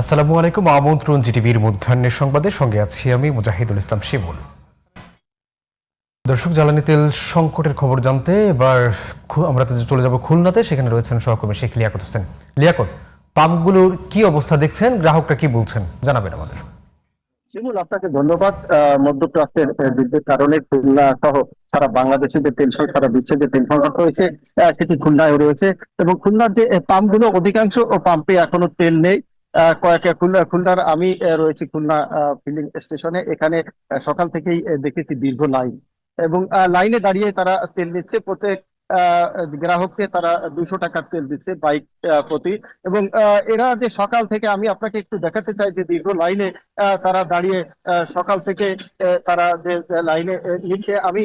আসসালামু আলাইকুম। আমন্ত্রণ জিটিভির মধ্যাহ্নের সংবাদের সঙ্গে আছি আমি মুজাহিদুল ইসলাম শিমুল। দর্শক, জ্বালানি তেল সংকটের খবর জানতে এবার আমরা চলে যাব খুলনাতে। সেখানে রয়েছেন সহকর্মী শেখ লিয়াকত হোসেন। লিয়াকত, পাম্পগুলোর কি অবস্থা দেখছেন, গ্রাহকরা কি বলছেন জানাবেন আমাদের। শিমুল, আপনাকে ধন্যবাদ। মধ্যপ্রাচ্যের যুদ্ধের কারণে খুলনা সহ সারা বাংলাদেশে যে তেল সারা বিশ্বে যে তেল সংকট রয়েছে, সেটি খুলনায় রয়েছে। এবং খুলনার যে পাম্পগুলো, অধিকাংশ পাম্পে এখনো তেল নেই। খুলনার আমি রয়েছি খুলনা ফিলিং স্টেশনে। এখানে সকাল থেকেই দেখেছি দীর্ঘ লাইন, এবং লাইনে দাঁড়িয়ে তারা তেল নিচ্ছে। প্রত্যেক গ্রাহককে তারা 200 টাকার তেল দিচ্ছে বাইক প্রতি। এবং এরা যে সকাল থেকে, আমি আপনাকে একটু দেখাতে চাই যে দীর্ঘ লাইনে তারা দাঁড়িয়ে সকাল থেকে তারা যে লাইনে নিচ্ছে। আমি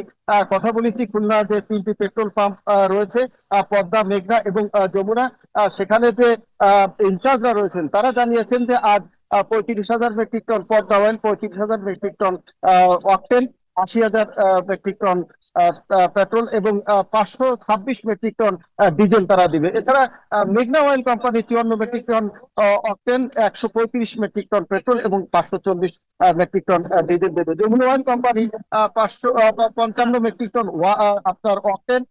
কথা বলেছি খুলনা যে 3টি পেট্রোল পাম্প রয়েছে, পদ্মা, মেঘনা এবং যমুনা। সেখানে যে ইনচার্জরা রয়েছেন তারা জানিয়েছেন যে আজ 35,000 metric ton Padma oil, 35,000 metric ton octane, 80,000 metric ton petrol এবং 526 মেট্রিক টন ডিজেল তারা দিবে। এছাড়া মেঘনা oil company 54 metric ton octane, 135 metric ton petrol এবং 540 মেট্রিক টন ডিজেল দেবে। Jamuna oil company 555 metric ton আপনার অকটেন,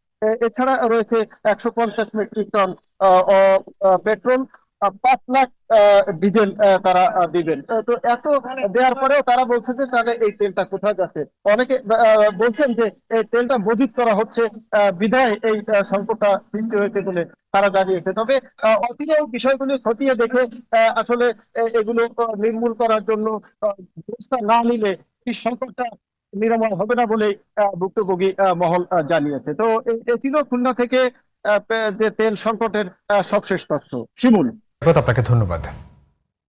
এছাড়া রয়েছে 150 metric ton petrol, 5 lakh diesel তারা দিবেন। তো এত দেওয়ার পরেও তারা বলছে যে তাহলে এই তেলটা কোথায় যাচ্ছে। অনেকে বলছেন যে এই তেলটা মজুত করা হচ্ছে, বিধায় এই সংকটটা সৃষ্টি হয়েছে বলে তারা জানিয়েছে। তবে অচিরেও বিষয়গুলি খতিয়ে দেখে আসলে এগুলো নির্মূল করার জন্য ব্যবস্থা না নিলে এই সংকটটা নিরাময় হবে না বলে ভুক্তভোগী মহল জানিয়েছে। তো এ ছিল খুলনা থেকে যে তেল সংকটের সবশেষ তথ্য। শিমুল। আপনাকে ধন্যবাদ।